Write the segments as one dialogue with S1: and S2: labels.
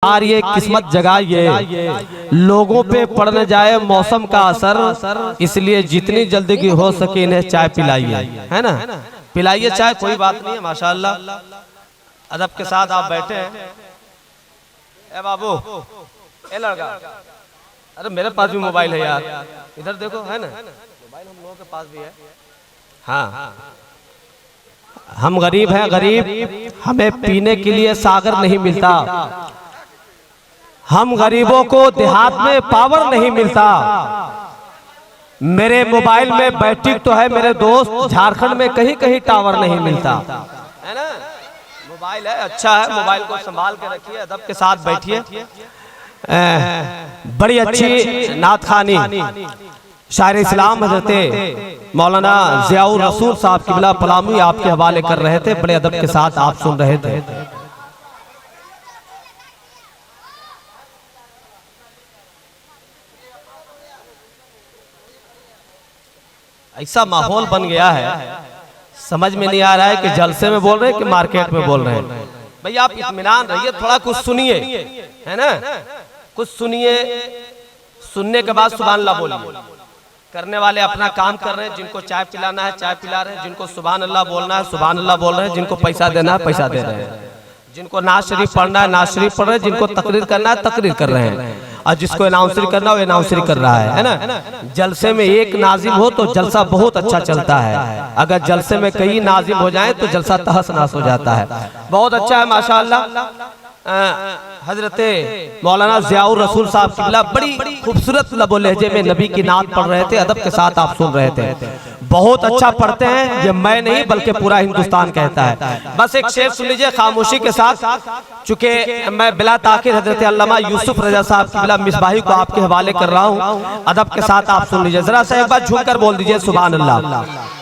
S1: यार ये किस्मत जगाइए, लोगों पे पड़ न जाए मौसम का असर, इसलिए जितनी जल्दी की हो सके इन्हें चाय पिलाइए, है ना। पिलाइए चाय, कोई बात नहीं है। माशाअल्लाह अदब के साथ आप बैठे हैं। ए बाबू, ए लड़का, अरे मेरे पास भी मोबाइल है यार, इधर देखो, है ना मोबाइल हम लोगों के पास भी है। हाँ, हम गरीब हैं, गरीब, हमें पीने के लिए सागर नहीं मिलता, हम गरीबों को देहात में पावर नहीं मिलता। मेरे मोबाइल में बैटरी तो है मेरे दोस्त, झारखंड में कहीं कहीं टावर नहीं मिलता, है ना। मोबाइल है, अच्छा है, मोबाइल को संभाल के रखिए, अदब के साथ बैठिए। बड़ी अच्छी नात खानी शायर इस्लाम हजरत मौलाना ज़ियाउर रसूल साहब क़िबला पलामी आपके हवाले कर रहे थे, बड़े अदब के साथ आप सुन रहे थे। ऐसा माहौल बन गया है, समझ में नहीं आ रहा है कि जलसे में बोल रहे हैं कि मार्केट में बोल रहे हैं। भैया आप इत्मीनान रहिए, थोड़ा कुछ सुनिए, है ना, कुछ सुनिए, सुनने के बाद सुभान अल्लाह बोलिए। करने वाले अपना काम कर रहे हैं, जिनको चाय पिलाना है चाय पिला रहे हैं, जिनको सुभान अल्लाह बोलना है सुभान अल्लाह बोल रहे हैं, जिनको पैसा देना है पैसा दे रहे हैं, जिनको नाज शरीफ पढ़ना है नाज शरीफ पढ़ रहे हैं, जिनको तकरीर करना है तकरीर कर रहे हैं, और जिसको अनाउंसरी करना हो अनाउंसरी कर रहा है ना। जलसे में एक नाजिम हो तो जलसा बहुत अच्छा चलता है, अगर जलसे में कई नाजिम हो जाए तो जलसा तहस नहस हो जाता है। बहुत अच्छा है माशाअल्लाह। हजरत मौलाना ज़ियाउर रसूल साहब क़िबला बड़ी खूबसूरत लबो लहजे में नबी की नात पढ़ रहे थे, अदब के साथ आप सुन रहे थे। बहुत अच्छा पढ़ते हैं, ये मैं नहीं बल्कि पूरा हिंदुस्तान कहता है। बस एक शेर सुन लीजिए खामोशी के साथ, चूंकि मैं बिला ताखिर हजरत अल्लामा यूसुफ रजा साहब क़िबला मिसबाही को आपके हवाले कर रहा हूँ, अदब के साथ आप सुन लीजिए। जरा सा एक बार झुक कर बोल दीजिए सुभान अल्लाह।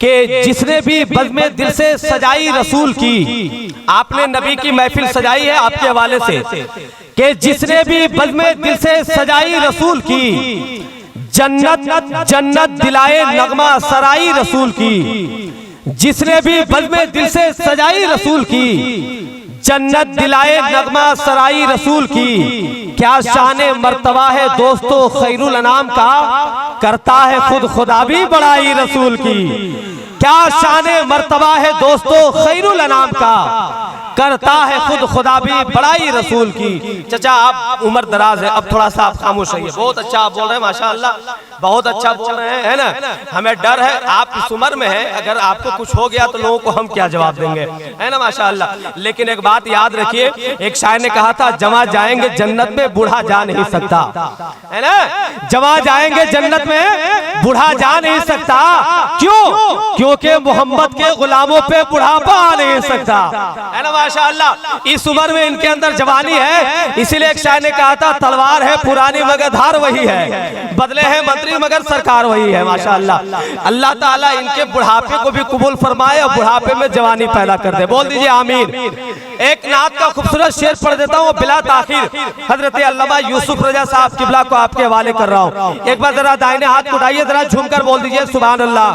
S1: कि जिसने भी बज़्म दिल से सजाई रसूल की, आपने नबी की महफिल सजाई है आपके हवाले से, कि जिसने भी बज़्म दिल से सजाई रसूल की, जन्नत जन्नत दिलाए नगमा सराई रसूल की, जिसने भी बज़्म दिल से सजाई रसूल की, जन्नत दिलाए नगमा सराई रसूल की। क्या शाने मर्तबा है दोस्तों खैरुल अनाम का, करता है खुद खुदा भी बड़ाई रसूल की। क्या शाने मर्तबा है दोस्तों खैरुल अनाम का, करता है खुद खुदा भी बड़ाई रसूल की। चाचा आप उम्र दराज है, अब थोड़ा सा आप खामोश रहिए। बहुत अच्छा आप बोल रहे हैं माशाअल्लाह, बहुत अच्छा बोल रहे हैं, है ना। हमें डर है, आप इस उम्र में है, अगर आपको कुछ हो गया तो लोगों को हम क्या जवाब देंगे, है ना माशाअल्लाह। लेकिन एक बात याद रखिए, एक शायर ने कहा था जवां जाएंगे जन्नत में बूढ़ा जा नहीं सकता, है ना। जवां जाएंगे जन्नत में बूढ़ा जा नहीं सकता, क्यों? क्योंकि मोहम्मद के गुलामों पे बुढ़ापा आ नहीं सकता, है ना माशाअल्लाह। इस उम्र में इनके अंदर जवानी है, इसीलिए एक शायर ने कहा था तलवार है पुरानी मगर धार वही है, बदले हैं मंत्री मगर सरकार वही है माशाअल्लाह। अल्लाह ताला इनके बुढ़ापे को भी कबूल फरमाए और बुढ़ापे में जवानी पैदा कर दे, बोल दीजिए आमीन। एक नात का खूबसूरत शेर पढ़ देता हूँ बिला ताखिर, हजरत अल्लामा यूसुफ रजा साहब क़िबला को आपके हवाले कर रहा हूँ। एक बार जरा दाहिने हाथ उठाइए, जरा झूमकर बोल दीजिए सुभान अल्लाह,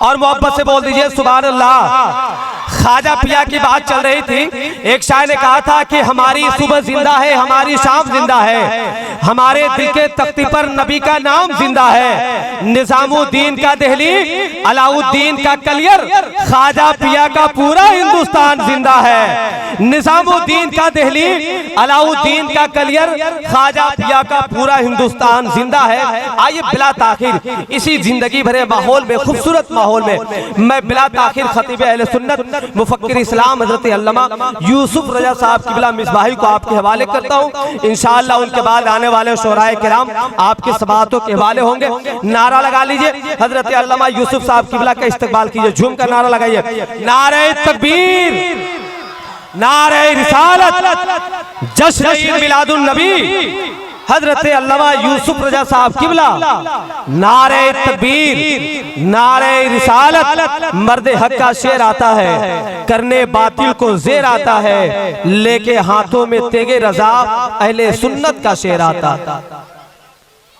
S1: और मोहब्बत से बोल दीजिए सुभान अल्लाह। ख्वाजा पिया की बात चल रही थी, एक शायर ने कहा था कि हमारी सुबह जिंदा है हमारी शाम जिंदा है, हमारे दिल के तख्ती पर नबी का नाम जिंदा है, निजामुद्दीन का दिल्ली अलाउद्दीन का कलियर, ख्वाजा पिया का पूरा हिंदुस्तान जिंदा है। निजामुद्दीन का दिल्ली अलाउद्दीन का कलियर, ख्वाजा पिया का पूरा हिंदुस्तान जिंदा है। आइए बिला ताखिर इसी जिंदगी भरे माहौल में, खूबसूरत माहौल में, मैं बिला ताखिर खतीब अहले सुन्नत मुफक्किर इस्लाम हजरत अल्लामा यूसुफ रजा साहब क़िबला मिसबाही को आपके हवाले करता हूँ। इंशाअल्लाह उनके बाद आने वाले शोराए किराम आपके समातों के हवाले होंगे। नारा लगा लीजिए, हजरत अल्लामा यूसुफ साहब क़िबला का इस्तकबाल कीजिए, झूम कर नारा लगाइए, नारे तकबीर, नारे रिसालत, जश्न ईद मिलादुन नबी, हजरत अल्लामा यूसुफ रजा साहब क़िबला, नारे तकबीर, नारे रिसालत, मर्द हक का शेर आता है, करने बातिल को जेर आता है, लेके हाथों में तेगे रजा, अहले सुन्नत का शेर आता।